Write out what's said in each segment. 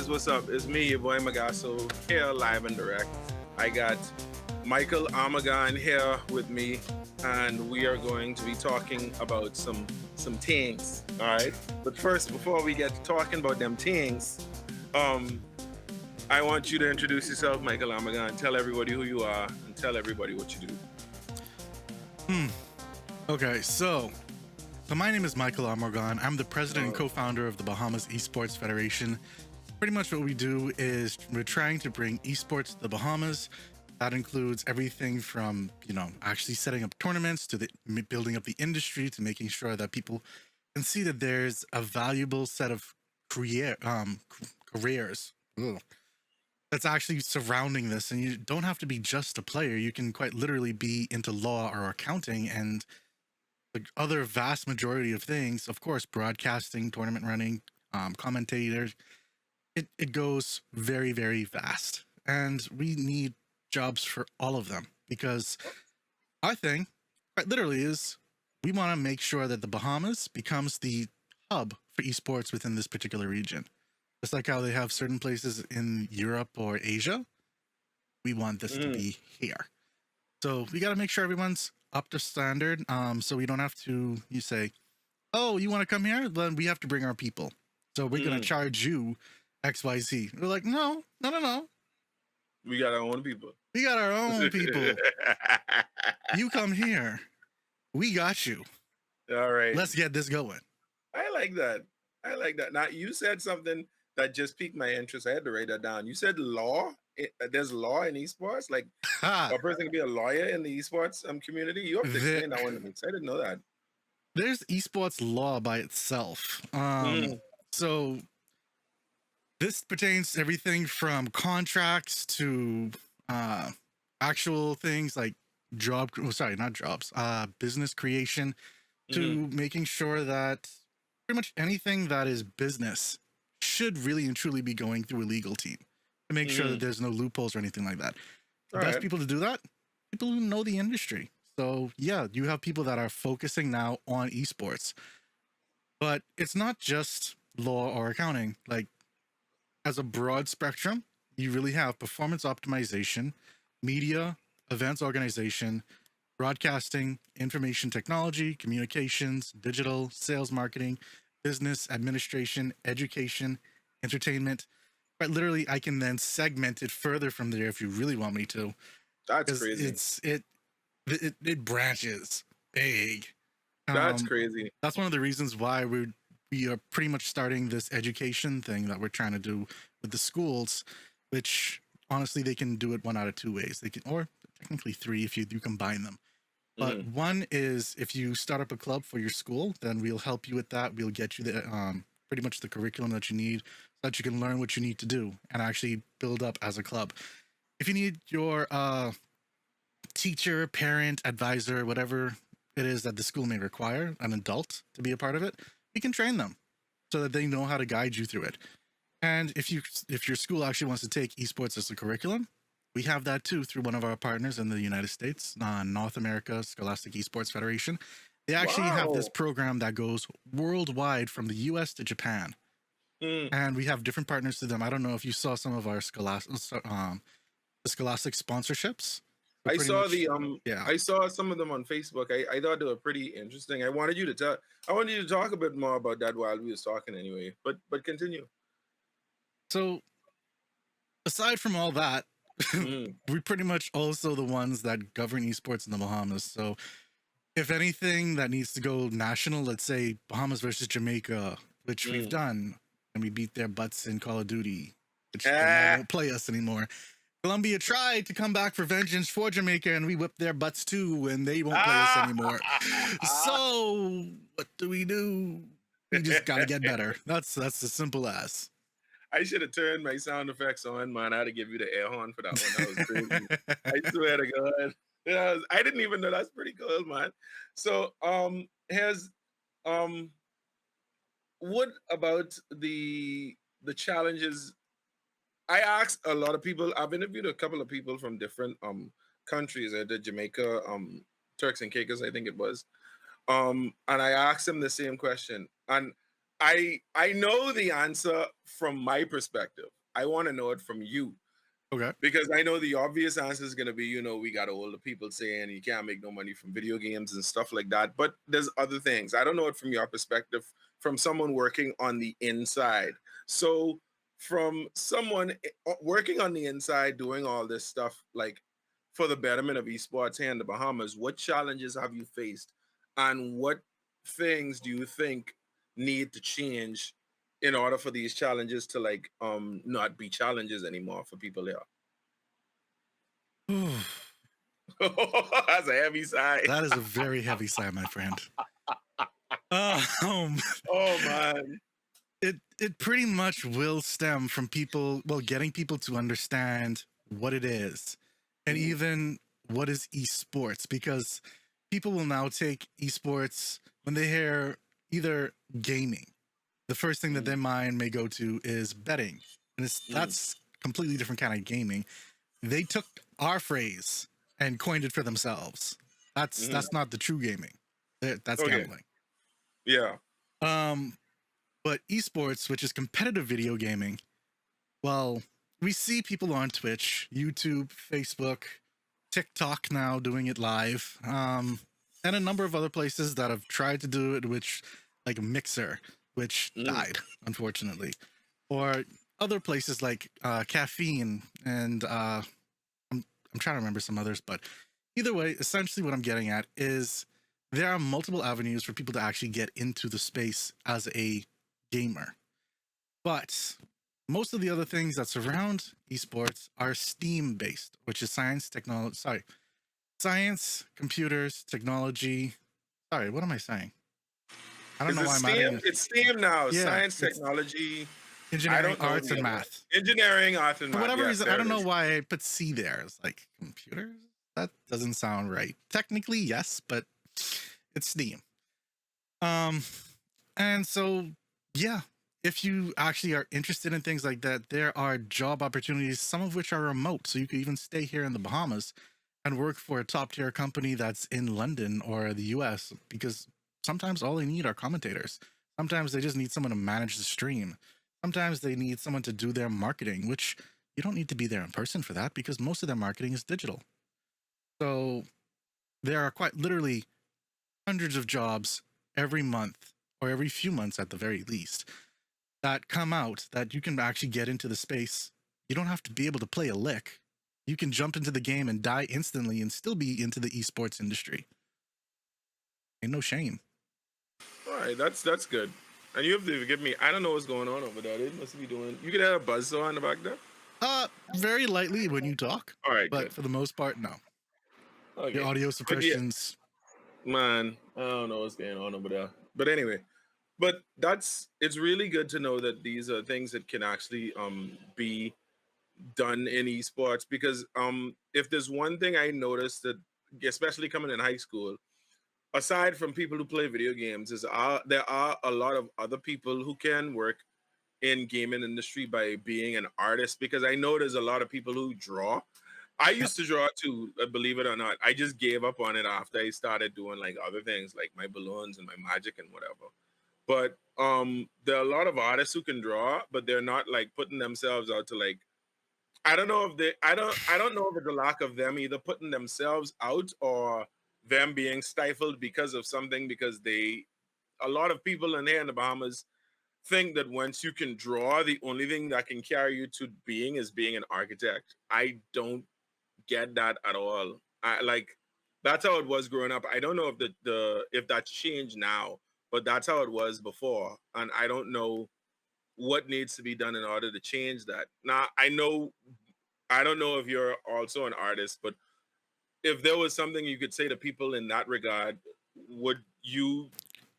guys, what's up? It's me, your boy Magasso, here live and direct. I got Michael Armogan here with me, and we are going to be talking about some things. All right. But first, before we get to talking about them things, um, I want you to introduce yourself, Michael Armogan. Tell everybody who you are and tell everybody what you do. Hmm. Okay, so my name is Michael Armogan. I'm the president and co-founder of the Bahamas Esports Federation. Pretty much what we do is we're trying to bring esports to the Bahamas. That includes everything from, actually setting up tournaments to the building up the industry to making sure that people can see that there's a valuable set of careers that's actually surrounding this. And you don't have to be just a player. You can quite literally be into law or accounting and the other vast majority of things, of course, broadcasting, tournament running, commentators, it goes very, very vast. And we need jobs for all of them because our thing, quite literally, is we want to make sure that the Bahamas becomes the hub for esports within this particular region. Just like how they have certain places in Europe or Asia, we want this to be here. So we got to make sure everyone's up to standard. So we don't have to, you say, oh, you want to come here? Then we have to bring our people. So we're going to charge you XYZ. We're like, no. We got our own people. We got our own people. You come here. We got you. All right. Let's get this going. I like that. Now, you said something that just piqued my interest. I had to write that down. You said law. There's law in esports. Like a person can be a lawyer in the esports community. You have to explain that one to me. I didn't know that. There's esports law by itself. So this pertains to everything from contracts to actual things like business creation to making sure that pretty much anything that is business should really and truly be going through a legal team to make sure that there's no loopholes or anything like that. The best people to do that, people who know the industry. So yeah, you have people that are focusing now on esports, but it's not just law or accounting. Like as a broad spectrum, you really have performance optimization, media, events organization, broadcasting, information technology, communications, digital, sales marketing, business, administration, education, entertainment. But literally, I can then segment it further from there if you really want me to. That's crazy. It branches big. That's crazy. That's one of the reasons why we are pretty much starting this education thing that we're trying to do with the schools, which honestly they can do it one out of two ways. They can, or technically three if you combine them. But one is if you start up a club for your school, then we'll help you with that. We'll get you the pretty much the curriculum that you need so that you can learn what you need to do and actually build up as a club. If you need your teacher, parent, advisor, whatever it is that the school may require, an adult to be a part of it, we can train them so that they know how to guide you through it. And if your school actually wants to take esports as a curriculum, we have that too through one of our partners in the United States, North America Scholastic Esports Federation. They actually have this program that goes worldwide from the US to Japan. And we have different partners to them. I don't know if you saw some of our scholastic sponsorships. I saw I saw some of them on Facebook. I thought they were pretty interesting. I wanted you to talk a bit more about that while we was talking anyway. But continue. So aside from all that, we're pretty much also the ones that govern esports in the Bahamas. So if anything that needs to go national, let's say Bahamas versus Jamaica, which we've done, and we beat their butts in Call of Duty, which they won't play us anymore. Colombia tried to come back for vengeance for Jamaica, and we whipped their butts too, and they won't play us anymore. So what do? We just gotta get better. That's as simple as. I should have turned my sound effects on, man. I had to give you the air horn for that one. That was crazy. I swear to God. I didn't even know. That's pretty cool, man. So here's what about the challenges? I asked a lot of people. I've interviewed a couple of people from different countries. I did Jamaica, Turks and Caicos, I think it was. And I asked them the same question. And I know the answer from my perspective. I want to know it from you Okay. because I know the obvious answer is going to be, we got all the people saying you can't make no money from video games and stuff like that. But there's other things. I don't know it from your perspective, from someone working on the inside. So, from someone working on the inside, doing all this stuff, like for the betterment of esports here in the Bahamas, what challenges have you faced? And what things do you think need to change in order for these challenges to not be challenges anymore for people here? That's a heavy sigh. That is a very heavy sigh, my friend. Um, Oh man. it pretty much will stem from people, well, getting people to understand what it is, and Mhm. even what is esports, because people will now take esports when they hear either gaming. The first thing that Mhm. their mind may go to is betting, and Mhm. that's completely different kind of gaming. They took our phrase and coined it for themselves. Mhm. That's not the true gaming. That's Okay. gambling. Yeah. Um, but esports, which is competitive video gaming, well, we see people on Twitch, YouTube, Facebook, TikTok now doing it live, and a number of other places that have tried to do it, which like Mixer, which Mhm. died unfortunately, or other places like Caffeine, and I'm trying to remember some others, but either way, essentially what I'm getting at is there are multiple avenues for people to actually get into the space as a gamer. But most of the other things that surround esports are STEAM based, which is science, computers, technology. Sorry, what am I saying? I don't Is know it why I'm STEAM? adding it. It's STEAM now. Yeah, Science, it's technology. I engineering, don't know arts, the and other one. math. Engineering, art, and For math. whatever Yes, reason, I there don't it know is. why I put C there. It's like computers? That doesn't sound right. Technically, yes, but it's STEAM. Um, and so, yeah, if you actually are interested in things like that, there are job opportunities, some of which are remote. So you could even stay here in the Bahamas and work for a top tier company that's in London or the US, because sometimes all they need are commentators. Sometimes they just need someone to manage the stream. Sometimes they need someone to do their marketing, which you don't need to be there in person for that because most of their marketing is digital. So there are quite literally hundreds of jobs every month or every few months at the very least that come out that you can actually get into the space. You don't have to be able to play a lick. You can jump into the game and die instantly and still be into the esports industry. Ain't no shame. All right, that's good. And you have to forgive me. I don't know what's going on over there. They must be doing. You could have a buzzsaw in the back there. Very lightly when you talk, All right, but good. for the most part, no. Your Okay, audio but yeah, suppressions. man, I don't know what's going on over there. But anyway, but it's really good to know that these are things that can actually be done in esports because if there's one thing I noticed that especially coming in high school, aside from people who play video games, there are a lot of other people who can work in gaming industry by being an artist because I know there's a lot of people who draw. I Yep. used to draw too, believe it or not. I just gave up on it after I started doing like other things like my balloons and my magic and whatever. But there are a lot of artists who can draw, but they're not like putting themselves out to like I don't know if they I don't know if it's the lack of them either putting themselves out or them being stifled because of something because they a lot of people in here in the Bahamas think that once you can draw, the only thing that can carry you to being is being an architect. I don't get that at all. I like that's how it was growing up. I don't know if the if that's changed now, but that's how it was before. And I don't know what needs to be done in order to change that. Now I don't know if you're also an artist, but if there was something you could say to people in that regard, would you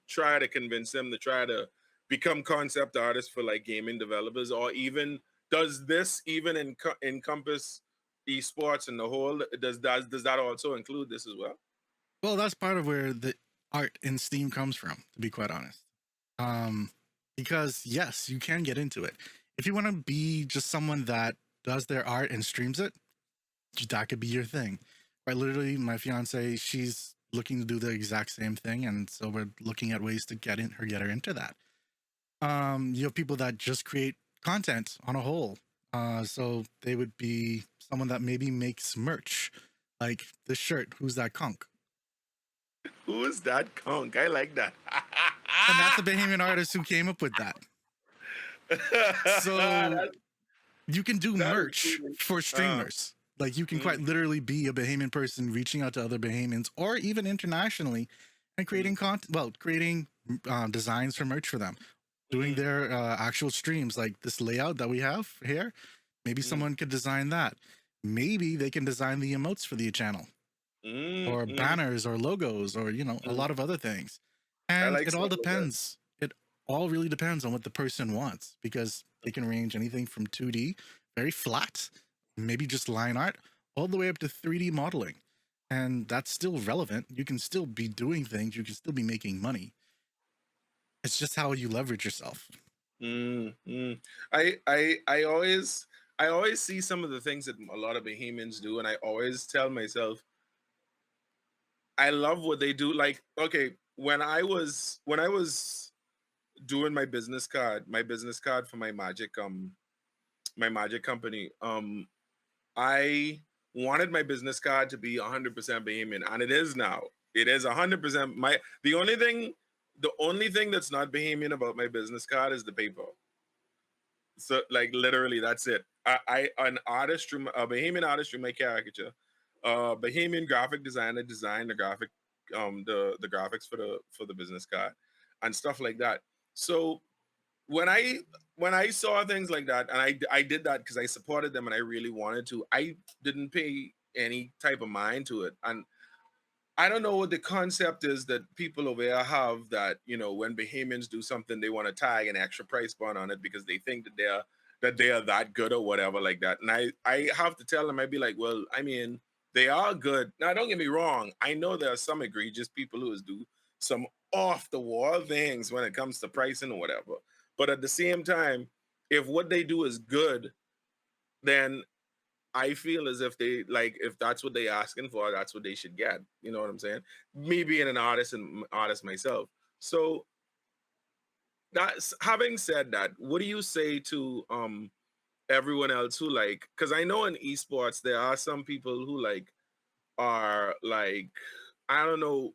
try to convince them to try to become concept artists for like gaming developers, or even does this even encompass esports in the whole? Does that also include this as well? Well, that's part of where the art in Steam comes from, to be quite honest. Um, because yes, you can get into it. If you want to be just someone that does their art and streams it, that could be your thing. Right? Literally, my fiance, she's looking to do the exact same thing, and so we're looking at ways to get her into that. You have people that just create content on a whole. So they would be someone that maybe makes merch, like this shirt. Who's that conk? Who's that conk? I like that. And that's a Bahamian artist who came up with that. So that, you can do that is merch cool. for streamers. Like you can quite Mm, literally be a Bahamian person reaching out to other Bahamians or even internationally and mm, creating content, well, creating designs for merch for them, doing mm, their actual streams like this layout that we have here. Maybe mm, someone could design that. Maybe they can design the emotes for the channel mm, or mm, banners or logos or, a mm. lot of other things. I And like it all stuff like that. depends. It all really depends on what the person wants because they can range anything from 2D, very flat, maybe just line art, all the way up to 3D modeling. And that's still relevant. You can still be doing things, you can still be making money. It's just how you leverage yourself. Mm, mm. I always see some of the things that a lot of Bahamians do, and I always tell myself, I love what they do. Like, okay, when I was doing my business card for my magic company, I wanted my business card to be 100% Bahamian, and it is now. It is 100%. The only thing that's not Bahamian about my business card is the paper. So like literally, that's it. I an artist through a Bahamian artist through my caricature, Bahamian graphic designer designed the the graphics for the business card, and stuff like that. So when I when I saw things like that, and I did that because I supported them and I really wanted to. I didn't pay any type of mind to it, and I don't know what the concept is that people over here have, that when Bahamians do something, they want to tag an extra price bond on it because they think that they are that good or whatever like that. And I have to tell them, I'd be like, well, I mean, they are good. Now, don't get me wrong. I know there are some egregious people who do some off the wall things when it comes to pricing or whatever. But at the same time, if what they do is good, then I feel as if if that's what they asking for, that's what they should get. You know what I'm saying? Me being an artist and artist myself. So that's having said that, what do you say to everyone else who because I know in esports there are some people who are like, I don't know,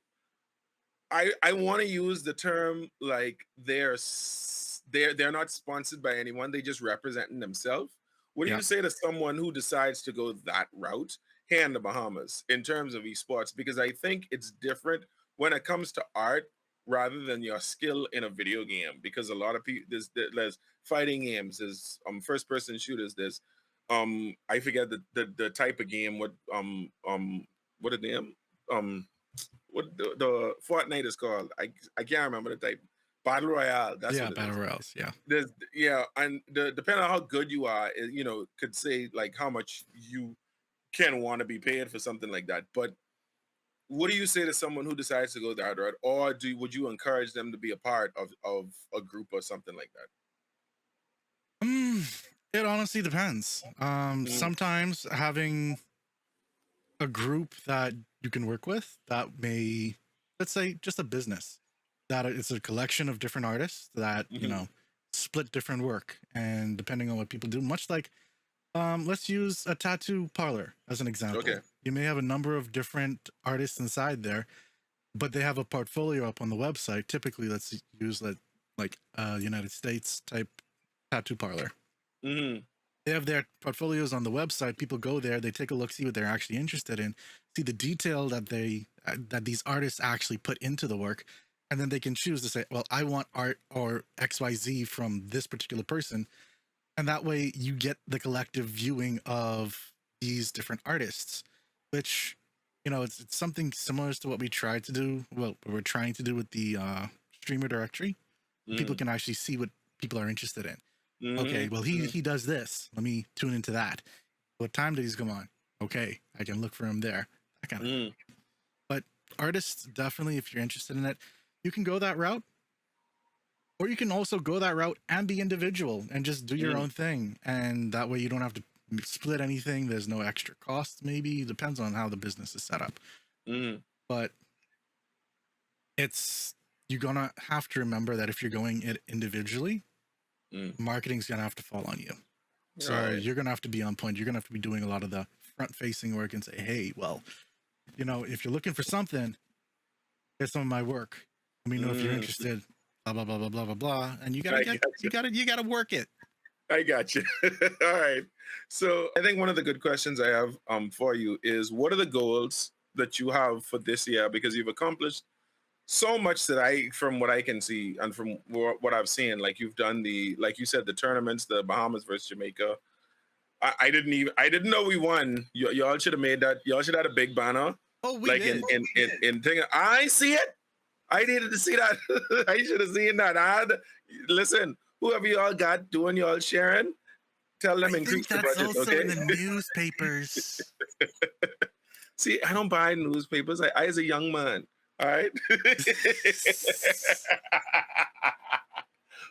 I want to use the term like they're not sponsored by anyone. They just representing themselves. What do Yeah. you say to someone who decides to go that route here in the Bahamas in terms of esports? Because I think it's different when it comes to art rather than your skill in a video game. Because a lot of people there's fighting games, there's first person shooters, there's I forget the type of game, what a name what the Fortnite is called. I can't remember the type. Battle Royale. That's Yeah, what it battle is. royals. Yeah. Yeah, and depending on how good you are, could say like how much you can want to be paid for something like that. But what do you say to someone who decides to go that route, or would you encourage them to be a part of a group or something like that? It honestly depends. Mm, Sometimes having a group that you can work with that may, let's say, just a business that it's a collection of different artists that hmm. split different work, and depending on what people do, much like let's use a tattoo parlor as an Okay. example. You may have a number of different artists inside there, but they have a portfolio up on the website. Typically, let's use like United States type tattoo parlor. Hmm. They have their portfolios on the website. People go there, they take a look, see what they're actually interested in, see the detail that these artists actually put into the work, and then they can choose to say, well, I want art or XYZ from this particular person. And that way you get the collective viewing of these different artists, which, it's something similar to what we tried to do. Well, we're trying to do with the streamer directory. People Hmm. can actually see what people are interested in. Okay, Hmm. well, he does this. Let me tune into that. What time did he come on? Okay, I can look for him there. That kind of thing. Hmm. But artists, definitely, if you're interested in it, you can go that route, or you can also go that route and be individual and just do your Hmm. own thing. And that way you don't have to split anything. There's no extra costs, maybe. Depends on how the business is set up. Hmm. But it's you're gonna have to remember that if you're going it individually, Mm. marketing's gonna have to fall on you. So Right. you're gonna have to be on point. You're gonna have to be doing a lot of the front facing work and say, hey, well, if you're looking for something, here's some of my work. Let me know if you're Mm. interested. Blah blah blah blah blah blah blah. And you gotta I get got you gotta work it. I got you. All right. So I think one of the good questions I have for you is, what are the goals that you have for this year? Because you've accomplished so much that from what I can see and from what I've seen, like you've done like you said, the tournaments, the Bahamas versus Jamaica. I didn't know we won. Y'all should have made that. Y'all should have had a big banner, Oh, we like did. in thing. I see it. I needed to see that. I should have seen that. Listen, whoever y'all got doing y'all sharing, tell I them think increase the that's budget, also in okay? the newspapers. See, I don't buy newspapers. I as a young man, all right.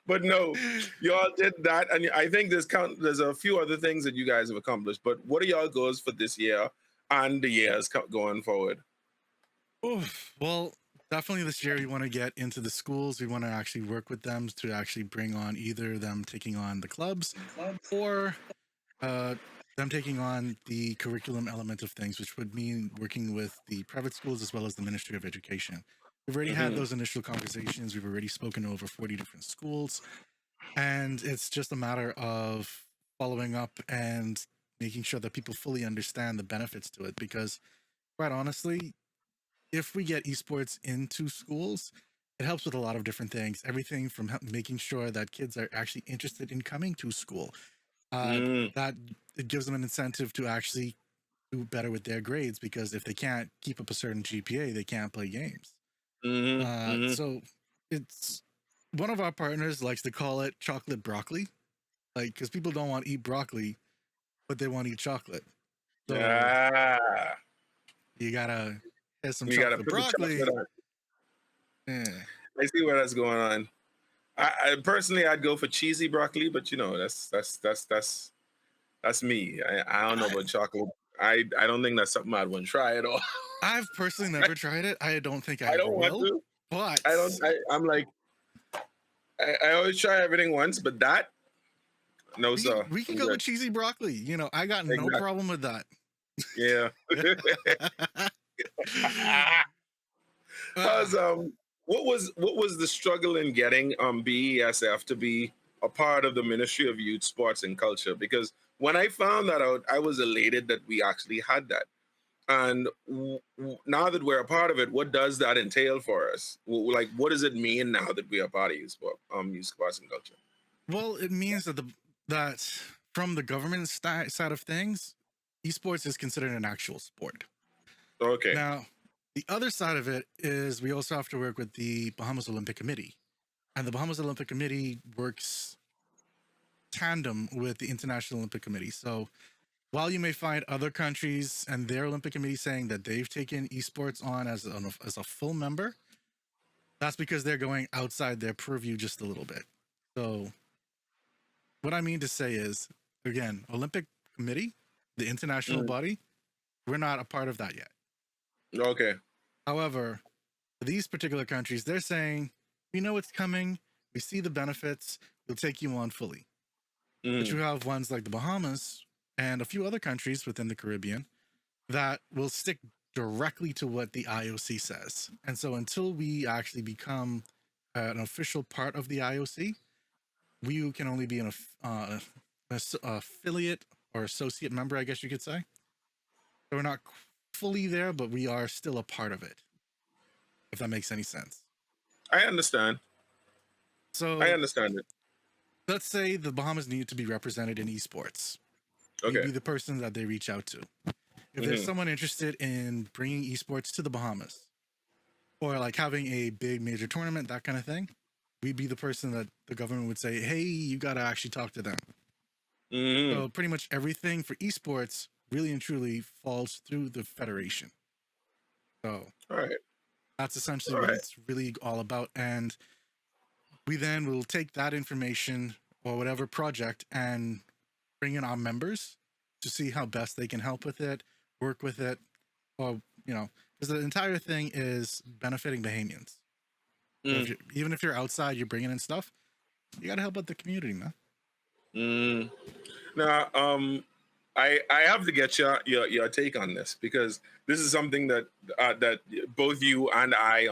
But no, y'all did that, and I think there's a few other things that you guys have accomplished. But what are y'all goals for this year and the years going forward? Oof. Well, definitely this year we want to get into the schools. We want to actually work with them to actually bring on either them taking on the clubs or uh, them taking on the curriculum element of things, which would mean working with the private schools as well as the Ministry of Education. We've already had Hmm. those initial conversations. We've already spoken to over 40 different schools. And it's just a matter of following up and making sure that people fully understand the benefits to it. Because, quite honestly, if we get esports into schools, it helps with a lot of different things. Everything from making sure that kids are actually interested in coming to school. Uh, Mm, that it gives them an incentive to actually do better with their grades because if they can't keep up a certain GPA, they can't play games. hmm, hmm. So it's one of our partners likes to call it chocolate broccoli, like because people don't want to eat broccoli, but they want to eat chocolate. So Ah, you gotta have some we gotta chocolate put the broccoli. chocolate on. Eh. I see where that's going on. I personally, I'd go for cheesy broccoli, but that's me. I don't know I, about chocolate. I don't think that's something I'd want to try at all. I've personally never tried it. I don't think I I ever don't want will. to. I But don't. I'm like I always try everything once, but that no sir. we can I'm go with good. cheesy broccoli. I got no Exactly. problem with that. Yeah. How's Ah, what was the struggle in getting BESF to be a part of the Ministry of Youth, Sports and Culture? Because when I found that out, I was elated that we actually had that. And now that we're a part of it, what does that entail for us? Like, what does it mean now that we are part of Youth Sports and Culture? well, it means that that from the government side of things, esports is considered an actual sport. Okay. Now, the other side of it is we also have to work with the Bahamas Olympic Committee. And the Bahamas Olympic Committee works tandem with the International Olympic Committee. So while you may find other countries and their Olympic Committee saying that they've taken esports on as a full member, that's because they're going outside their purview just a little bit. So what I mean to say is, again, Olympic Committee, the international Mhm. body, we're not a part of that yet. Okay. However, these particular countries, they're saying, we know it's coming, we see the benefits, we'll take you on fully. But you Mm. have ones like the Bahamas and a few other countries within the Caribbean that will stick directly to what the IOC says. And so until we actually become an official part of the IOC, we can only be an affiliate or associate member, I guess you could say. So we're not fully there, but we are still a part of it, if that makes any sense. I understand. I So understand it. let's say the Bahamas need to be represented in esports. We'd Okay. be the person that they reach out to. If there's Hmm. someone interested in bringing esports to the Bahamas or like having a big major tournament, that kind of thing, we'd be the person that the government would say, hey, you got to actually talk to them. Hmm. So pretty much everything for esports really and truly falls through the federation. So All right. that's essentially All what right. it's really all about. And we then will take that information or whatever project and bring in our members to see how best they can help with it, work with it, or because the entire thing is benefiting Bahamians. Mm. Even if you're outside, you're bringing in stuff. You got to help out the community, man. Mm. Now, I have to get your take on this because this is something that that both you and I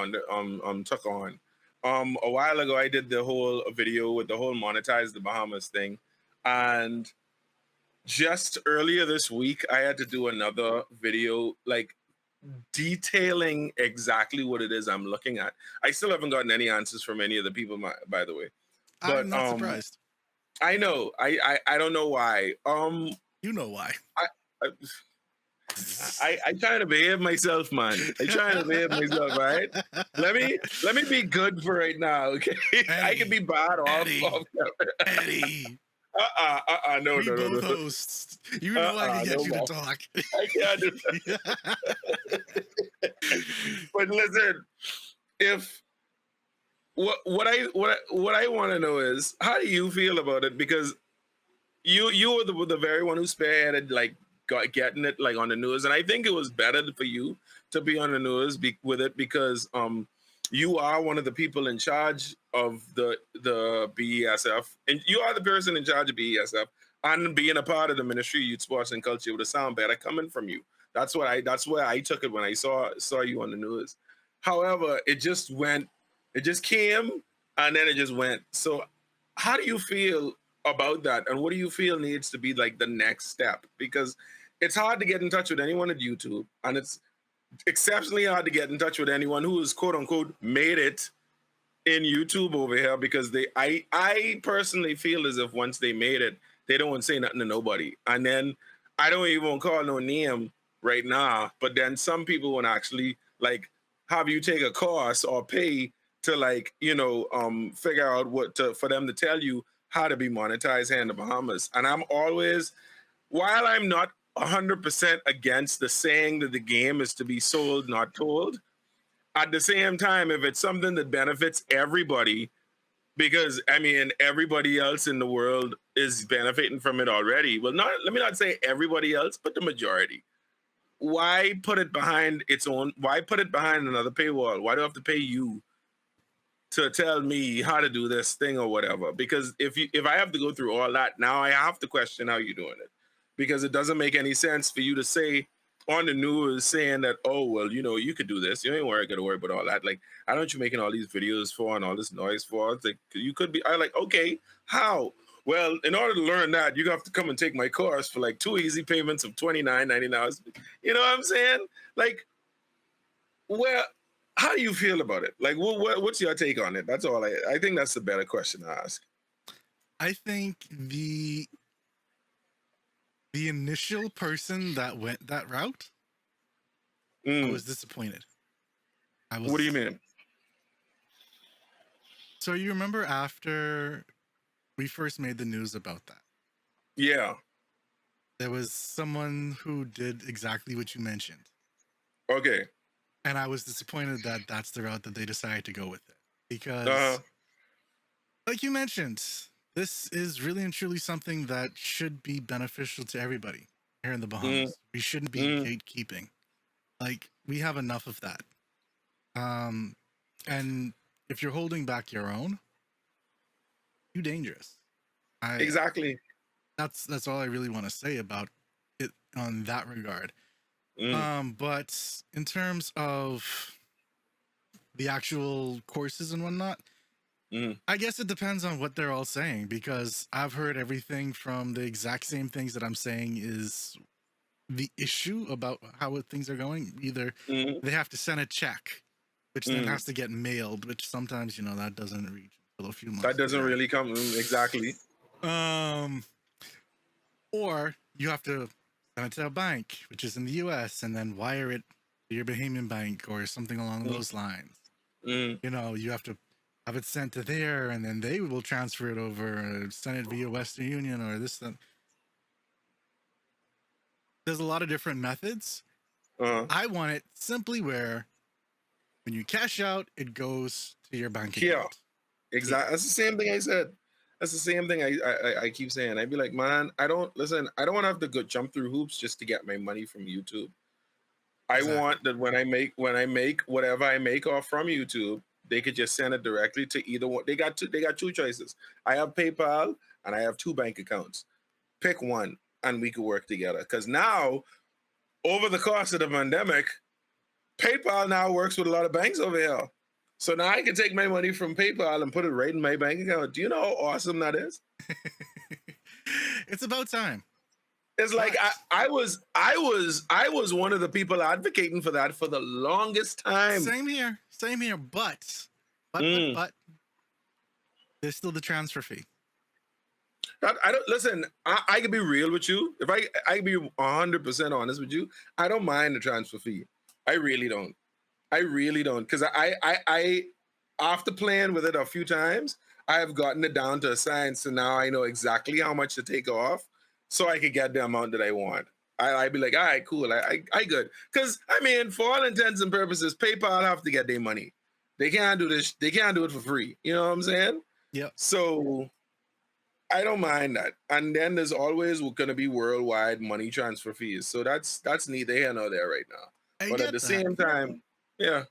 took on. A while ago, I did the whole video with the whole monetize the Bahamas thing, and just earlier this week, I had to do another video like detailing exactly what it is I'm looking at. I still haven't gotten any answers from any of the people, by the way, I'm but not surprised. I know. I don't know why. You know why. I, I try to behave myself, man. I try to behave myself, right? Let me be good for right now, okay? I can be bad off. Eddie. No, we no, both no, no. hosts. You know I can get you to talk. I can't do that. But listen, if what I want to know is how do you feel about it? Because you were the very one who spearheaded like getting it like on the news, and I think it was better for you to be on the news with it because you are one of the people in charge of the BESF, and you are the person in charge of BESF, and being a part of the Ministry of Youth, Sports, and Culture would have sound better coming from you. That's where I took it when I saw you on the news. However, it just came and then it just went. So, how do you feel about that, and what do you feel needs to be like the next step? Because it's hard to get in touch with anyone at YouTube, and it's exceptionally hard to get in touch with anyone who is quote unquote made it in YouTube over here, because I personally feel as if once they made it, they don't want to say nothing to nobody. And then I don't even call no name right now, but then some people want to actually like have you take a course or pay to like, figure out for them to tell you how to be monetized here in the Bahamas. And I'm always, while I'm not 100% against the saying that the game is to be sold, not told, at the same time, if it's something that benefits everybody, because I mean, everybody else in the world is benefiting from it already. Well, let me not say everybody else, but the majority. Why put it behind its own? Why put it behind another paywall? Why do I have to pay you to tell me how to do this thing or whatever? Because if I have to go through all that, now I have to question how you're doing it, because it doesn't make any sense for you to say on the news saying that, oh, well, you could do this. You ain't got to worry about all that. Like, I don't you making all these videos for and all this noise for? It's like, you could be, I like, okay, how? Well, in order to learn that, you have to come and take my course for like 2 easy payments of $29.99. You know what I'm saying? Like, well, how do you feel about it? Like, what's your take on it? That's all. I think that's the better question to ask. I think the initial person that went that route, I was disappointed. What do you mean? So you remember after we first made the news about that? Yeah. There was someone who did exactly what you mentioned. Okay. And I was disappointed that that's the route that they decided to go with it. Because, like you mentioned, this is really and truly something that should be beneficial to everybody here in the Bahamas. We shouldn't be gatekeeping. Like, we have enough of that. And if you're holding back your own, you're dangerous. Exactly. That's all I really want to say about it on that regard. But in terms of the actual courses and whatnot, I guess it depends on what they're all saying, because I've heard everything from the exact same things that I'm saying is the issue about how things are going. Either they have to send a check, which then has to get mailed, which sometimes, that doesn't reach until a few months. That doesn't really come exactly. Or you have to send it to a bank, which is in the US, and then wire it to your Bahamian bank or something along those lines. You have to have it sent to there, and then they will transfer it over, or send it via Western Union or this. There's a lot of different methods. I want it simply where when you cash out, it goes to your bank account. Exactly. That's the same thing I said. That's the same thing I keep saying. I'd be like, man, I don't want to have to go jump through hoops just to get my money from YouTube. Exactly. I want that when I make whatever I make off from YouTube, they could just send it directly to either one. They got two choices. I have PayPal and I have two bank accounts. Pick one and we could work together. Because now, over the course of the pandemic, PayPal now works with a lot of banks over here. So now I can take my money from PayPal and put it right in my bank account. Do you know how awesome that is? It's about time. It's like I was one of the people advocating for that for the longest time. Same here. But there's still the transfer fee. I don't listen. I can be real with you. If I can be 100% honest with you, I don't mind the transfer fee. I really don't. Because I after playing with it a few times, I have gotten it down to a science. So now I know exactly how much to take off, so I could get the amount that I want. I'd be like, all right, cool. I good. Because I mean, for all intents and purposes, PayPal have to get their money. They can't do this. They can't do it for free. You know what I'm saying? Yeah. So I don't mind that. And then there's always going to be worldwide money transfer fees. So that's neither here nor there right now. But at the same time, yeah.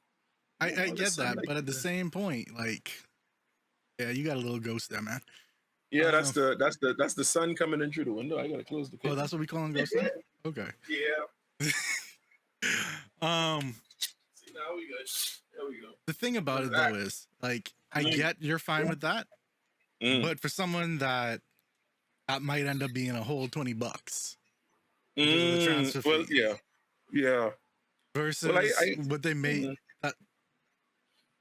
I get that, but at the same point, like, yeah, you got a little ghost there, man. Yeah, that's the sun coming in through the window. I gotta close the curtain. Oh, that's what we call him, ghost now? Okay. Yeah. See, now we good. There we go. The thing about it though is, like, I get you're fine with that, but for someone that might end up being a whole $20 the transfer fee. Well, yeah. Versus what they made.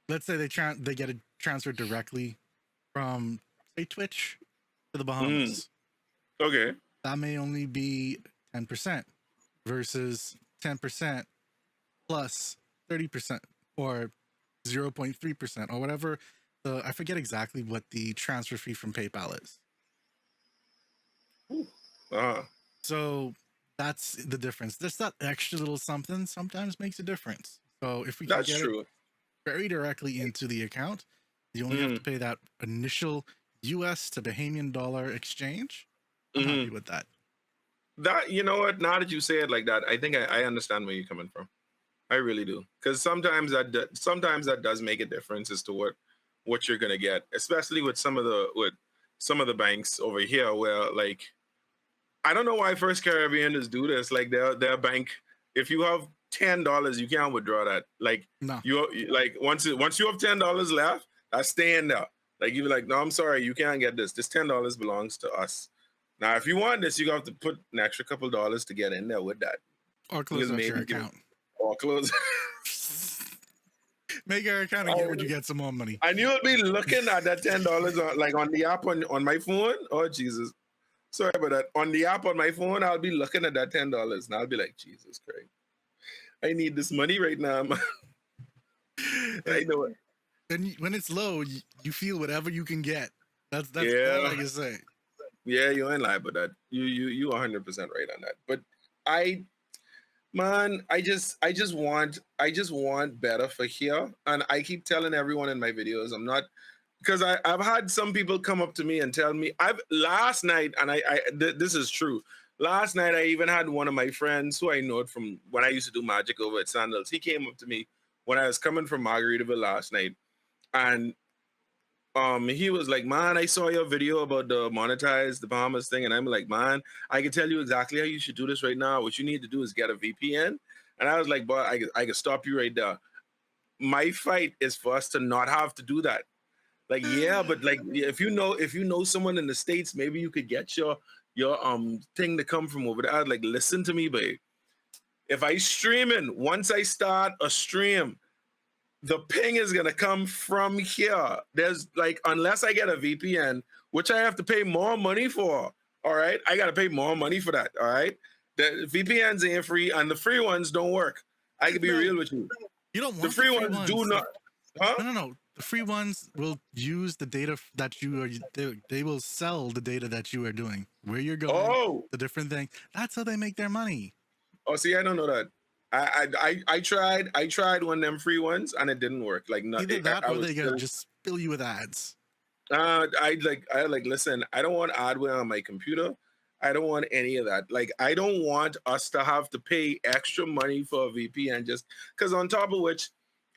Let's say they get it transferred directly from, say, Twitch to the Bahamas. Okay. That may only be 10% versus 10% plus 30% or 0.3% or whatever. I forget exactly what the transfer fee from PayPal is. So that's the difference. There's that extra little something sometimes makes a difference. So if we can get it very directly into the account, you only have to pay that initial US to Bahamian dollar exchange. I'm happy with that. That, you know what? Now that you say it like that, I think I understand where you're coming from. I really do, because sometimes that does make a difference as to what you're gonna get, especially with some of the banks over here, where, like, I don't know why First Caribbean does do this. Like, their bank, if you have $10, you can't withdraw that. Like, no. Once you have $10 left, that's staying there. Like, you're like, no, I'm sorry, you can't get this. This $10 belongs to us. Now, if you want this, you have to put an extra couple dollars to get in there with that. Or close out your account. Or close. Make your account again when you get some more money. And you'll be looking at that $10 on the app on my phone. Oh, Jesus. Sorry about that. On the app on my phone, I'll be looking at that $10 and I'll be like, Jesus Christ. I need this money right now, man. I know it. And when it's low, you feel whatever you can get. That's all I can say. Yeah, you ain't lying about that. You 100% right on that. But I just want better for here. And I keep telling everyone in my videos, I'm not, because I've had some people come up to me and tell me, last night, and this is true. Last night, I even had one of my friends who I know from when I used to do magic over at Sandals. He came up to me when I was coming from Margaritaville last night. And he was like, man, I saw your video about the monetize the Bahamas thing. And I'm like, man, I can tell you exactly how you should do this right now. What you need to do is get a VPN. And I was like, boy, I can stop you right there. My fight is for us to not have to do that. Like, yeah, but like, if you know someone in the States, maybe you could get your thing to come from over there. I was like, listen to me, babe. If I streaming, once I start a stream, the ping is gonna come from here. There's like, unless I get a VPN, which I have to pay more money for. All right, I gotta pay more money for that. All right, the VPNs ain't free, and the free ones don't work. I can be real with you. You don't want the free ones do not. Huh? No. The free ones will use the data that you are. They will sell the data that you are doing, where you're going, the different things. That's how they make their money. Oh, see, I don't know that. I tried one of them free ones and it didn't work. Like, nothing. Either that or they gonna just fill you with ads. I listen, I don't want adware on my computer. I don't want any of that. Like, I don't want us to have to pay extra money for a VPN just because, on top of which,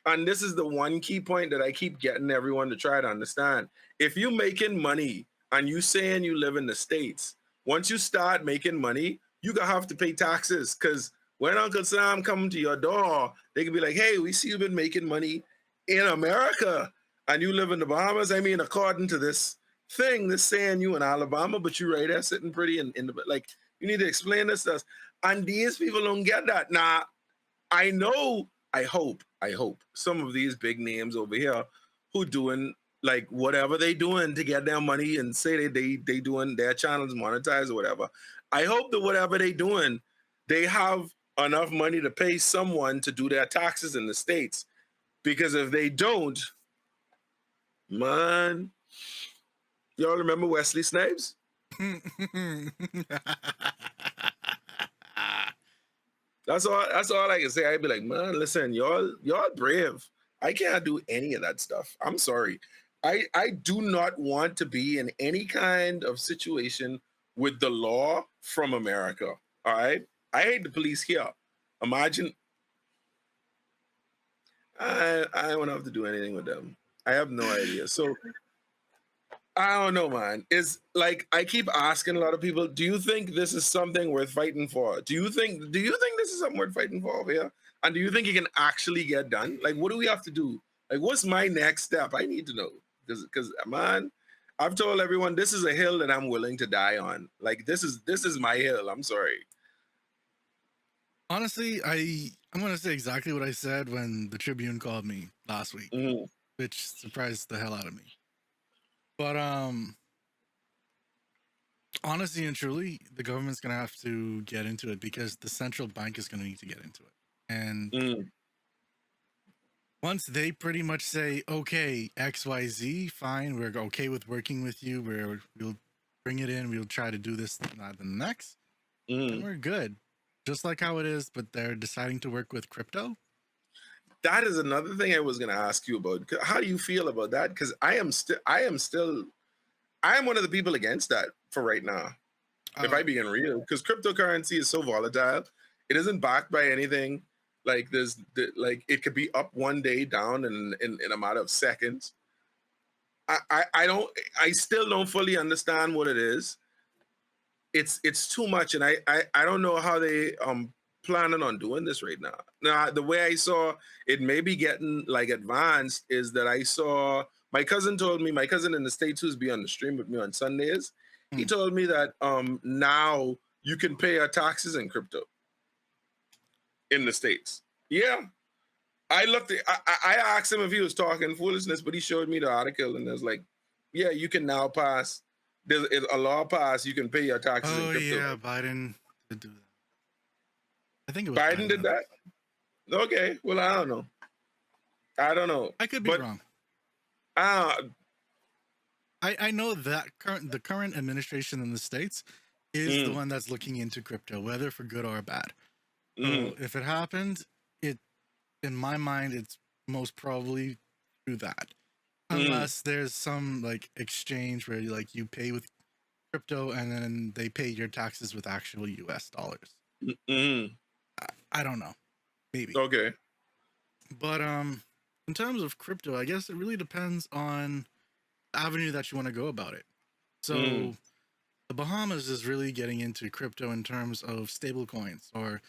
and this is the one key point that I keep getting everyone to try to understand. If you making money and you saying you live in the States, once you start making money, you gonna have to pay taxes. Cause when Uncle Sam come to your door, they can be like, hey, we see you've been making money in America and you live in the Bahamas. I mean, according to this thing, this saying you in Alabama, but you right there sitting pretty in the like you need to explain this to us. And these people don't get that. Now, I know, I hope some of these big names over here who doing like whatever they doing to get their money and say they doing their channels monetized or whatever. I hope that whatever they doing, they have enough money to pay someone to do their taxes in the States. Because if they don't, man, y'all remember Wesley Snipes? That's all I can say. I'd be like, man, listen, y'all brave. I can't do any of that stuff. I'm sorry. I do not want to be in any kind of situation with the law from America. All right. I hate the police here. Imagine I don't have to do anything with them. I have no idea. So I don't know, man. Is like I keep asking a lot of people, do you think this is something worth fighting for? Do you think this is something worth fighting for over here? And do you think it can actually get done? Like, what do we have to do? Like, what's my next step? I need to know. Because man, I've told everyone this is a hill that I'm willing to die on. Like this is my hill. I'm sorry. Honestly, I'm gonna say exactly what I said when the Tribune called me last week, Mhm. which surprised the hell out of me. But honestly and truly, the government's gonna have to get into it because the central bank is gonna need to get into it. And Mhm. once they pretty much say, okay, XYZ, fine, we're okay with working with you, we'll bring it in, we'll try to do this, not the next, and Mhm. we're good. Just like how it is, but they're deciding to work with crypto. That is another thing I was going to ask you about. How do you feel about that? Because I am one of the people against that for right now. If I Oh, being real, because cryptocurrency is so volatile, it isn't backed by anything. Like like it could be up one day, down in a matter of seconds. I still don't fully understand what it is. It's too much, and I don't know how they planning on doing this right now. Now the way I saw it may be getting like advanced is that I saw my cousin told me, my cousin in the States who's be on the stream with me on Sundays, he hmm. told me that now you can pay your taxes in crypto in the States. Yeah. I asked him if he was talking foolishness, but he showed me the article and it was like, yeah, you can now pass. There's a law passed. You can pay your taxes in Oh crypto. yeah, Biden did do that. I think it was Biden Biden did that did. that. Okay, well I don't know. I don't know, I could be but wrong. uh, I know that the current administration in the states is the mm, one that's looking into crypto, whether for good or bad. mm, So if it happened, it in my mind, it's most probably through that, mm, unless there's some like exchange where you pay with crypto and then they pay your taxes with actual U.S. dollars. mm, I don't know, maybe, okay. but in terms of crypto, I guess it really depends on the avenue that you want to go about it. Mm, So the Bahamas is really getting into crypto in terms of stable coins or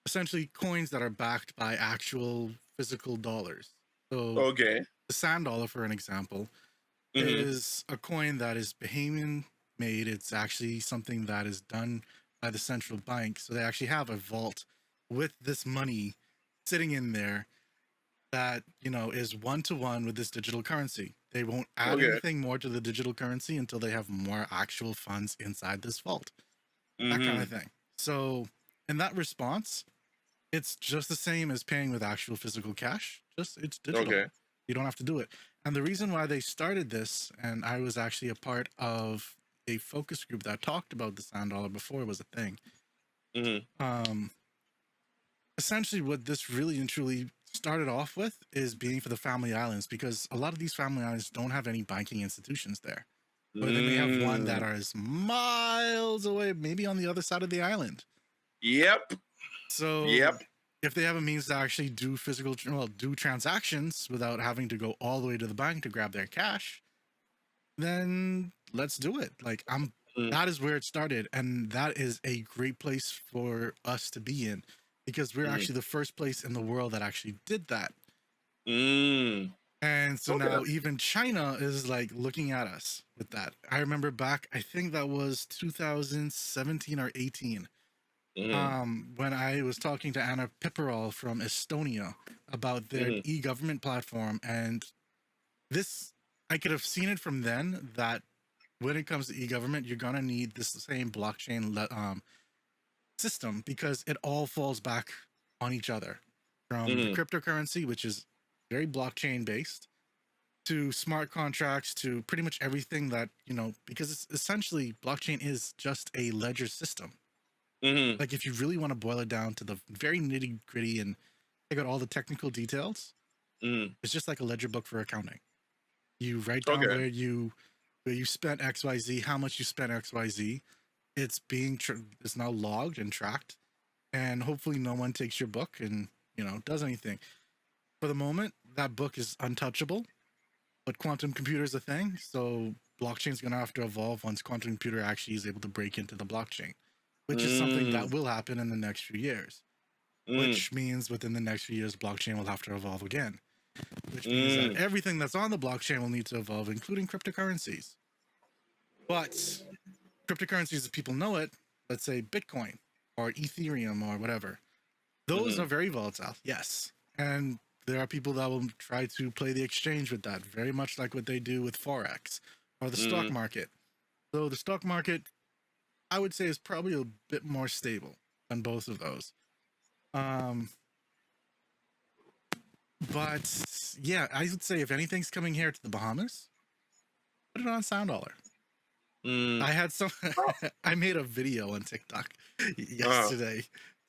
essentially coins that are backed by actual physical dollars. So okay. the sand dollar, for an example, Mm-hmm. is a coin that is Bahamian made. It's actually something that is done by the central bank. So they actually have a vault with this money sitting in there that, is one to one with this digital currency. They won't add Okay. anything more to the digital currency until they have more actual funds inside this vault. That kind Mm-hmm. of thing. So, in that response, it's just the same as paying with actual physical cash, just it's digital. Okay. You don't have to do it. And the reason why they started this, and I was actually a part of a focus group that talked about the sand dollar before it was a thing. Mm-hmm. Um, Essentially, what this really and truly started off with is being for the family islands because a lot of these family islands don't have any banking institutions there. Or they may have one that Mm. is miles away, maybe on the other side of the island. Yep. So Yep. if they have a means to actually do do transactions without having to go all the way to the bank to grab their cash, then let's do it. Like that is where it started, and that is a great place for us to be in, because we're actually the first place in the world that actually did that. And so now even China is like looking at us with that. I remember back, I think that was 2017 or 18, when I was talking to Anna Pipperol from Estonia about their e-government platform. And this, I could have seen it from then that when it comes to e-government, you're going to need this same blockchain system, because it all falls back on each other, from the cryptocurrency, which is very blockchain based, to smart contracts, to pretty much everything that, because it's essentially blockchain is just a ledger system. Like if you really want to boil it down to the very nitty gritty and take out all the technical details, it's just like a ledger book for accounting. You write down where you spent XYZ, how much you spent XYZ. It's it's now logged and tracked, and hopefully no one takes your book and does anything. For the moment, that book is untouchable, but quantum computer is a thing, so blockchain is going to have to evolve once quantum computer actually is able to break into the blockchain, which is something that will happen in the next few years, which means within the next few years, blockchain will have to evolve again, which means that everything that's on the blockchain will need to evolve, including cryptocurrencies. But cryptocurrencies, as people know it, let's say Bitcoin or Ethereum or whatever, those are very volatile, yes. And there are people that will try to play the exchange with that, very much like what they do with Forex or the stock market. So the stock market, I would say, is probably a bit more stable than both of those. But yeah, I would say if anything's coming here to the Bahamas, put it on Sound Dollar. I had I made a video on TikTok yesterday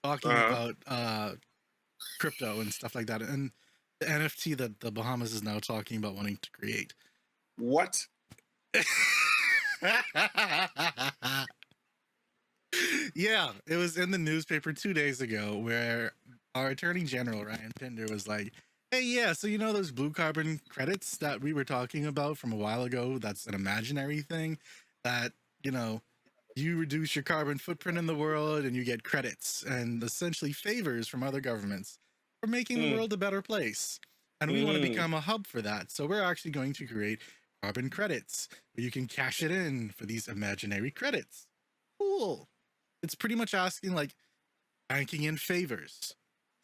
talking about crypto and stuff like that, and the NFT that the Bahamas is now talking about wanting to create. What? Yeah, it was in the newspaper 2 days ago, where our Attorney General Ryan Pinder was like, hey, yeah, so those blue carbon credits that we were talking about from a while ago, that's an imaginary thing that, you reduce your carbon footprint in the world and you get credits and essentially favors from other governments for making the world a better place. And we want to become a hub for that. So we're actually going to create carbon credits where you can cash it in for these imaginary credits. Cool. It's pretty much asking, like, banking in favors.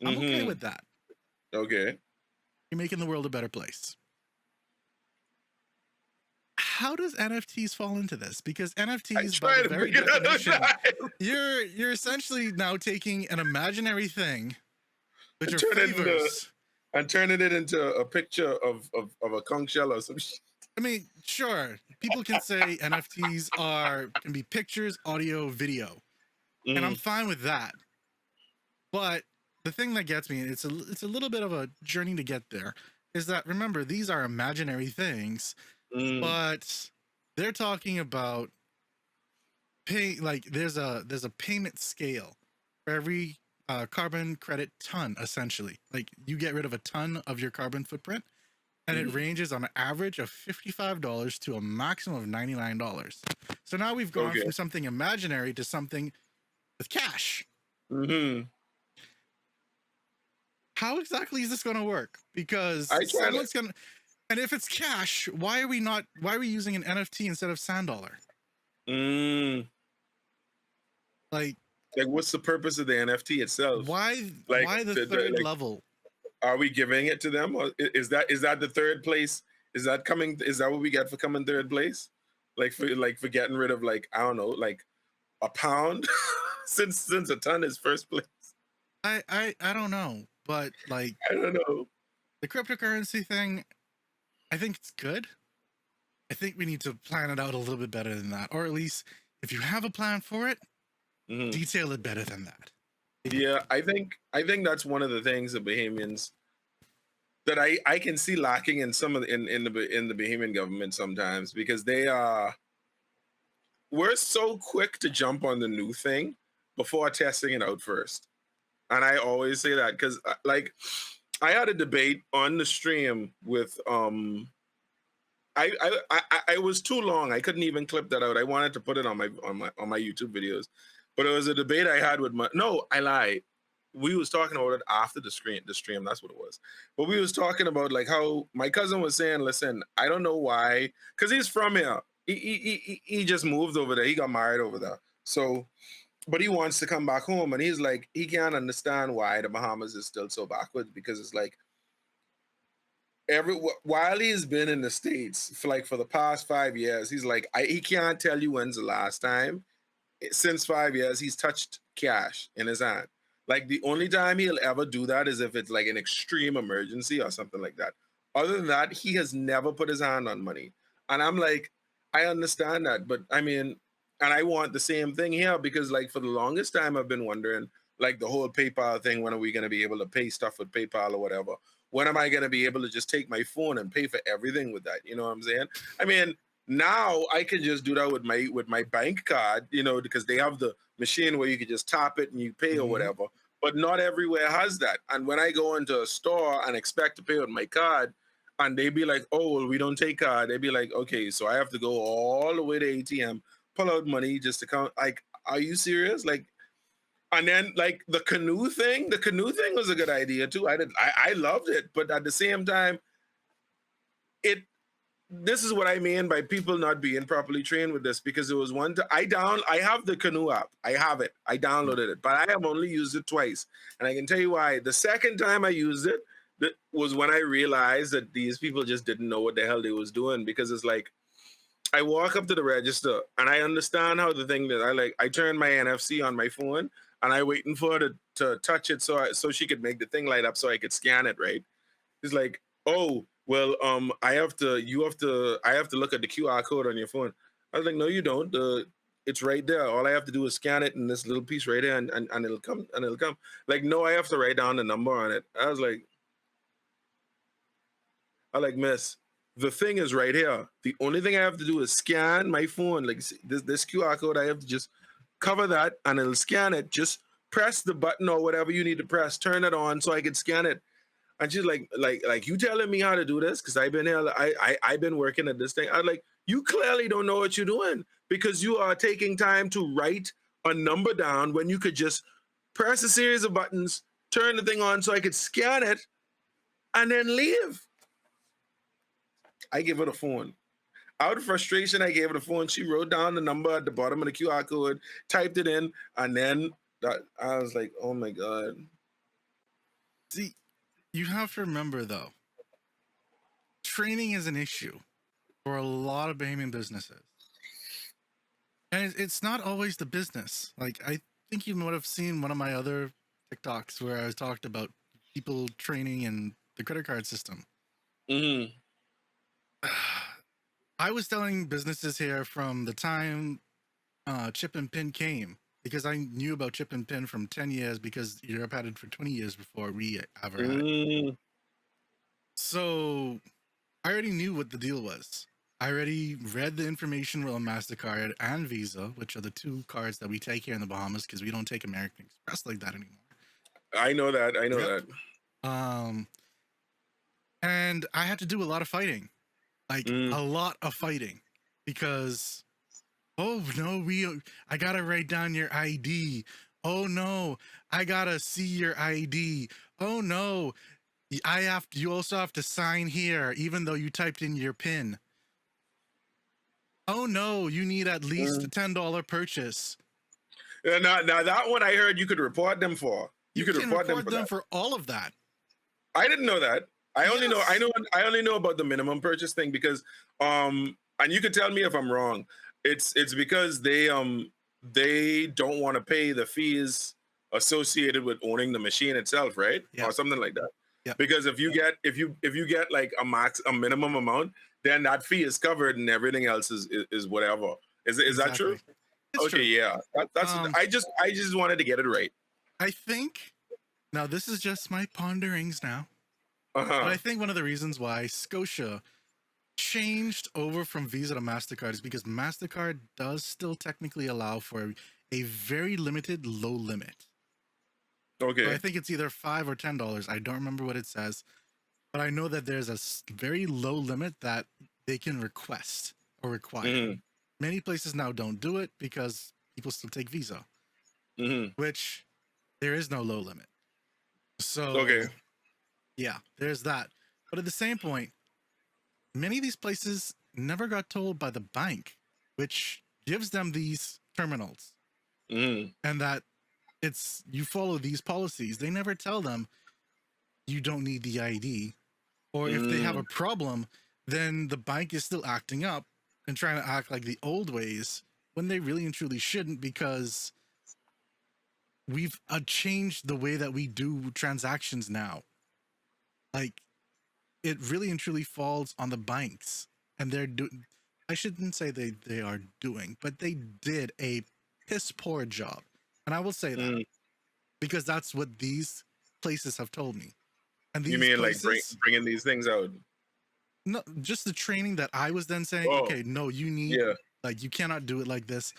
I'm okay with that. Okay. You're making the world a better place. How does NFTs fall into this? Because NFTs, by the very definition, you're essentially now taking an imaginary thing, which are favors, and turning it into a picture of a conch shell or some shit. I mean, sure, people can say NFTs can be pictures, audio, video, and I'm fine with that. But the thing that gets me, it's a little bit of a journey to get there, is that, remember, these are imaginary things, but they're talking about pay, like there's a payment scale for every carbon credit ton, essentially. Like you get rid of a ton of your carbon footprint, and it ranges on an average of $55 to a maximum of $99. So now we've gone from something imaginary to something with cash. How exactly is this going to work? Because someone's going to, and if it's cash, why are we using an NFT instead of Sand Dollar? Like what's the purpose of the NFT itself? Why the third level? Are we giving it to them? Or is that the third place? Is that what we get for coming third place? Like for getting rid of, like, I don't know, like a pound since a ton is first place. I don't know, but like I don't know. The cryptocurrency thing, I think it's good. I think we need to plan it out a little bit better than that, or at least if you have a plan for it, detail it better than that. Yeah, I think that's one of the things that Bahamians that I can see lacking in some of in the Bahamian government sometimes, because we're so quick to jump on the new thing before testing it out first. And I always say that because like I had a debate on the stream with I was too long. I couldn't even clip that out. I wanted to put it on my YouTube videos, but it was a debate I had with my. No, I lied. We was talking about it after the stream. The stream, that's what it was. But we was talking about like how my cousin was saying, "Listen, I don't know why, because he's from here. He just moved over there. He got married over there. So, but he wants to come back home, and he's like, he can't understand why the Bahamas is still so backwards because it's like while he's been in the states for the past 5 years, he's like he can't tell you when's the last time since 5 years he's touched cash in his hand. Like the only time he'll ever do that is if it's like an extreme emergency or something like that. Other than that, he has never put his hand on money. And I'm like, I understand that, but I mean, and I want the same thing here because like for the longest time I've been wondering like the whole PayPal thing, when are we going to be able to pay stuff with PayPal or whatever? When am I going to be able to just take my phone and pay for everything with that? You know what I'm saying? I mean, now I can just do that with my bank card, you know, because they have the machine where you can just tap it and you pay or whatever. But not everywhere has that. And when I go into a store and expect to pay with my card, and they be like, "Oh, well, we don't take card," they be like, "Okay, so I have to go all the way to ATM, pull out money just to count." Like, are you serious? Like, and then like the canoe thing was a good idea too. I loved it, but at the same time, it this is what I mean by people not being properly trained with this, because it was I have the canoe app. I have it. I downloaded it, but I have only used it twice. And I can tell you why. The second time I used it, that was when I realized that these people just didn't know what the hell they was doing, because it's like I walk up to the register and I understand how the thing that I turn my NFC on my phone and I waiting for her to touch it so she could make the thing light up so I could scan it, right? He's like, "Oh, well, I have to look at the QR code on your phone." I was like, "No, you don't. It's right there. All I have to do is scan it in this little piece right here, and it'll come, and it'll come." Like, no, I have to write down the number on it. Miss, the thing is right here. The only thing I have to do is scan my phone. Like this QR code, I have to just cover that, and it'll scan it. Just press the button or whatever you need to press, turn it on so I can scan it. And she's like, "You telling me how to do this? Because I've been here, I've been working at this thing." I was like, "You clearly don't know what you're doing, because you are taking time to write a number down when you could just press a series of buttons, turn the thing on so I could scan it, and then leave." I give her the phone. Out of frustration, I gave her the phone. She wrote down the number at the bottom of the QR code, typed it in, and then I was like, "Oh my God." See, you have to remember though, training is an issue for a lot of Bahamian businesses. And it's not always the business. Like, I think you would have seen one of my other TikToks where I talked about people training in the credit card system. Mm-hmm. I was telling businesses here from the time Chip and Pin came, because I knew about Chip and Pin from 10 years, because Europe had it for 20 years before we ever had it. So I already knew what the deal was. I already read the information on MasterCard and Visa, which are the two cards that we take here in the Bahamas, because we don't take American Express like that anymore. I know that. I know that. And I had to do a lot of fighting, like a lot of fighting, because, "Oh no, I gotta write down your ID. Oh no, I gotta see your ID. Oh no, you also have to sign here, even though you typed in your PIN. Oh no, you need at least a $10 purchase." Now that one I heard you could report them for. You could report them for all of that. I didn't know that. I only know about the minimum purchase thing, because and you could tell me if I'm wrong. It's because they don't want to pay the fees associated with owning the machine itself, right? Yep. Or something like that. Yep. Because if you get like a minimum amount, then that fee is covered and everything else is whatever. Is Exactly. that true? It's okay, true. yeah. That's I just wanted to get it right. I think, now this is just my ponderings now, but I think one of the reasons why Scotia changed over from Visa to MasterCard is because MasterCard does still technically allow for a very limited low limit. So Okay. I think it's either $5 or $10. I don't remember what it says, but I know that there's a very low limit that they can request or require. Mm-hmm. Many places now don't do it because people still take Visa, Mm-hmm. which there is no low limit. So Okay. yeah, there's that. But at the same point, many of these places never got told by the bank, which gives them these terminals, Mm-hmm. and that it's you follow these policies. They never tell them you don't need the ID, or if they have Mm-hmm. a problem, then the bank is still acting up and trying to act like the old ways when they really and truly shouldn't, because we've changed the way that we do transactions now. Like, it really and truly falls on the banks, and they're doing. I shouldn't say they are doing, but they did a piss poor job, and I will say that Mm-hmm. because that's what these places have told me. And You these mean like places, bringing these things out? no, just the training that I was then saying, Oh, okay, no, you need, yeah. like, you cannot do it like this.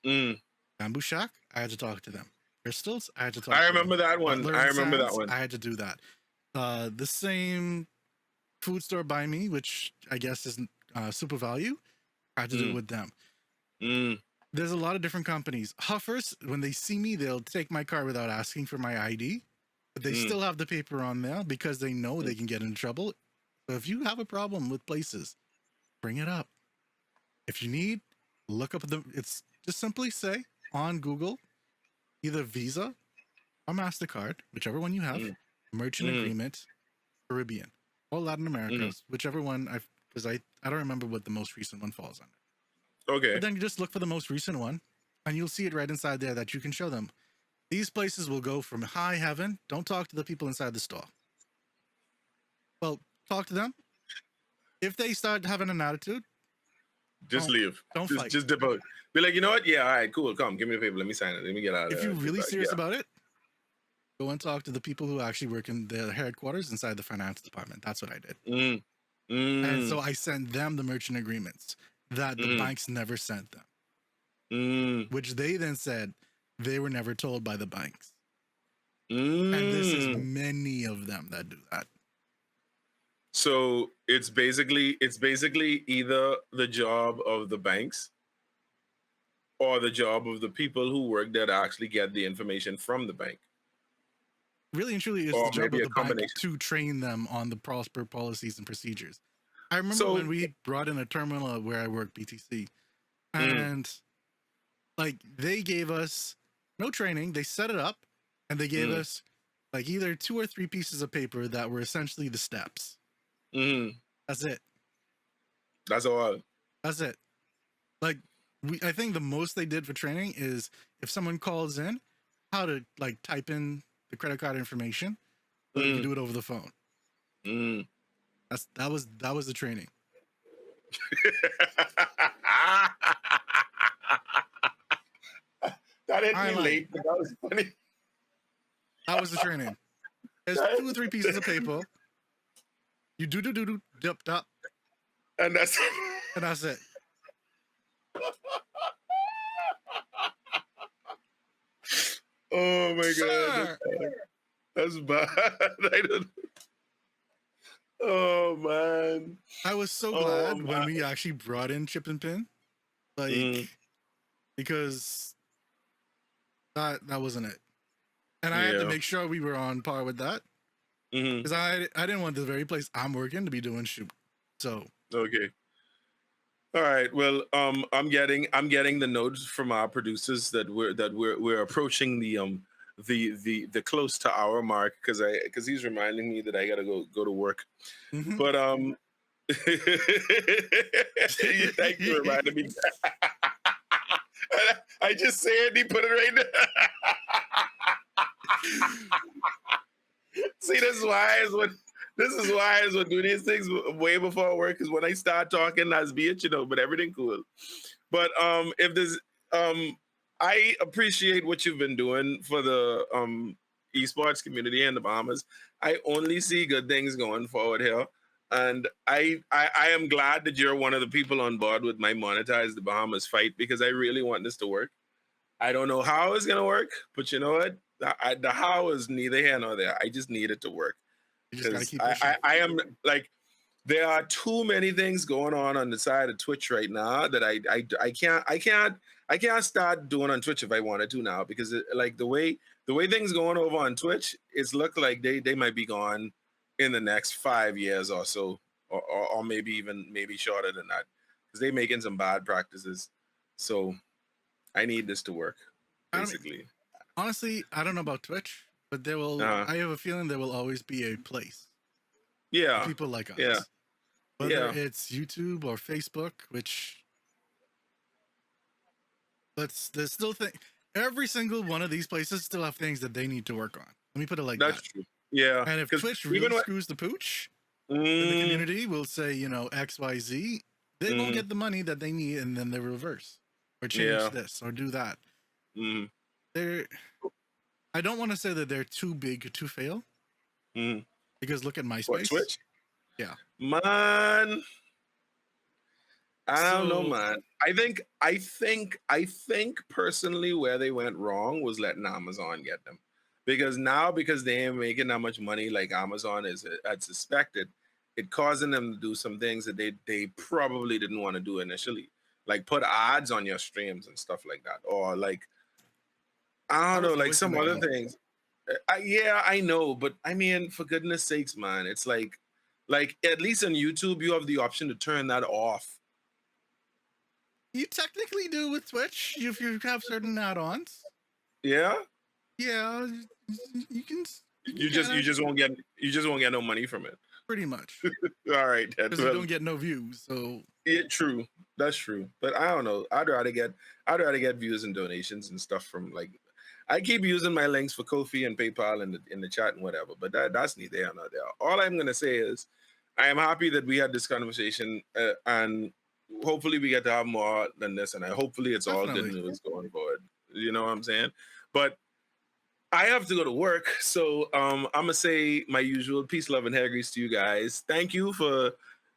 Mm. Bamboo Shack, I had to talk to them. Crystals, I had to talk I to them. remember that one. Butler I and remember that Sands, one. I had to do that. The same food store by me, which I guess is Super Value, I had to do it Mm. with them. Mm. There's a lot of different companies. Huffers, when they see me, they'll take my car without asking for my ID, but they Mm. still have the paper on there because they know Mm. they can get in trouble. So if you have a problem with places, bring it up. If you need, look up it's just simply say on Google, either Visa or MasterCard, whichever one you have, Mm. merchant Mm. agreement, Caribbean, or Latin America, Mm. whichever one because I don't remember what the most recent one falls under. Okay. But then you just look for the most recent one and you'll see it right inside there that you can show them. These places will go from high heaven. Don't talk to the people inside the store. Well, talk to them. If they start having an attitude, Just leave. don't Just fight. just dip out. Be like, you know what? Yeah, all right, cool. Come, give me the paper. Let me sign it. Let me get out of If there. you're really serious Yeah. about it, go and talk to the people who actually work in their headquarters inside the finance department. That's what I did. Mm. And Mm. so I sent them the merchant agreements that the Mm. banks never sent them, Mm. which they then said they were never told by the banks. Mm. And this is many of them that do that. So it's basically either the job of the banks or the job of the people who work there to actually get the information from the bank. Really and truly, it's Or the job maybe of a the bank combination. to train them on the proper policies and procedures. I remember So- when we brought in a terminal where I work, BTC, Mm. and like they gave us no training. They set it up and they gave Mm. us like either 2 or 3 pieces of paper that were essentially the steps. Mm. That's it. That's all. That's it. Like I think the most they did for training is if someone calls in, how to like type in the credit card information, so you can do it over the phone. Mm. That was the training. That hit I me like- late, but that was funny. That was the training. There's 2 or 3 pieces of paper. You do dip up, And that's and that's it. oh my god. Sir! That's bad. I don't... Oh man. I was so Oh, glad when man. we actually brought in Chip and Pin, like Mm. because that wasn't it, and I had to Yeah. make sure we were on par with that Mhm. because I didn't want the very place I'm working to be doing shoot. So Okay. All right. Well, I'm getting the notes from our producers that we're approaching the close to hour mark because he's reminding me that I gotta go to work. mhm. But thank you for reminding me. I just said he put it right there. See, this is why is when do these things way before work, because when I start talking, that's be it, but everything cool. But if there's I appreciate what you've been doing for the esports community in the Bahamas. I only see good things going forward here. And I am glad that you're one of the people on board with my Monetize the Bahamas fight, because I really want this to work. I don't know how it's gonna work, but you know what? The how is neither here nor there. I just need it to work You just got to because keep pushing. I am like, there are too many things going on the side of Twitch right now that I can't start doing on Twitch if I wanted to now, because like the way things going over on Twitch, it's look like they might be gone in the next 5 years or so, or maybe shorter than that, because they making some bad practices. So I need this to work, basically. Honestly, I don't know about Twitch, but there will. I have a feeling there will always be a place. Yeah. For people like us. Yeah. Whether it's YouTube or Facebook, which there's still every single one of these places still have things that they need to work on. Let me put it like that. That's true. Yeah. And if Twitch really screws the pooch, then the community will say, XYZ, they won't get the money that they need, and then they reverse or change this or do that. I don't want to say that they're too big to fail, because look at MySpace. What, Twitch? Yeah, man. I don't know, man. I think personally where they went wrong was letting Amazon get them, because they ain't making that much money like Amazon had suspected, it causing them to do some things that they probably didn't want to do initially, like put ads on your streams and stuff like that, or like, I don't know, like some other things. Yeah, I know, but I mean, for goodness sakes, man, it's like at least on YouTube, you have the option to turn that off. You technically do with Twitch if you have certain add-ons. Yeah. Yeah, you can. You just won't get no money from it. Pretty much. All right. Because you don't get no views. So. True. That's true. But I don't know. I'd rather get views and donations and stuff from, like, I keep using my links for Ko-fi and PayPal in the chat and whatever, but that's neither here nor there. All I'm gonna say is, I am happy that we had this conversation, and hopefully we get to have more than this, and hopefully it's all good news going forward. You know what I'm saying? But I have to go to work, so I'm gonna say my usual peace, love, and hair grease to you guys. Thank you for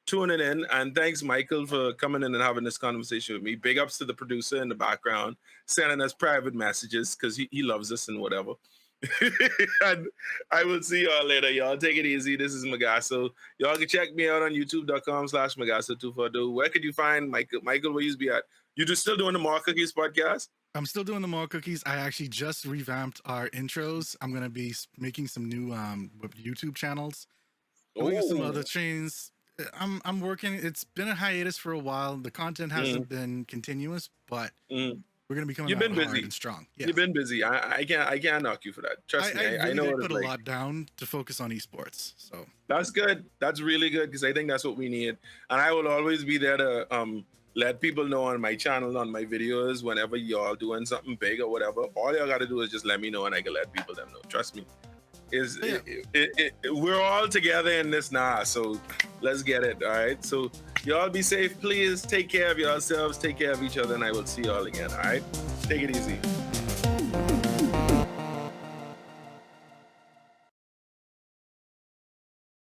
tuning in, and thanks, Michael, for coming in and having this conversation with me. Big ups to the producer in the background, sending us private messages because he loves us and whatever. And I will see y'all later. Y'all take it easy. This is Magasso. Y'all can check me out on youtube.com/Magasso242. Where could you find Michael? Michael, where you be at? You still doing the More Cookies podcast? I'm still doing the More Cookies. I actually just revamped our intros. I'm gonna be making some new YouTube channels. Some other chains. I'm working. It's been a hiatus for a while. The content hasn't been continuous, but we're gonna be coming. You've been busy hard and strong. Yeah. You've been busy. I can't knock you for that. Trust me. I know. Put a lot down to focus on esports. So that's good. That's really good, because I think that's what we need. And I will always be there to let people know on my channel, on my videos, whenever y'all doing something big or whatever. All y'all got to do is just let me know, and I can let people know. Trust me. We're all together in this now, so let's get it. All right, so y'all be safe, please. Take care of yourselves, take care of each other, and I will see y'all again. All right, take it easy.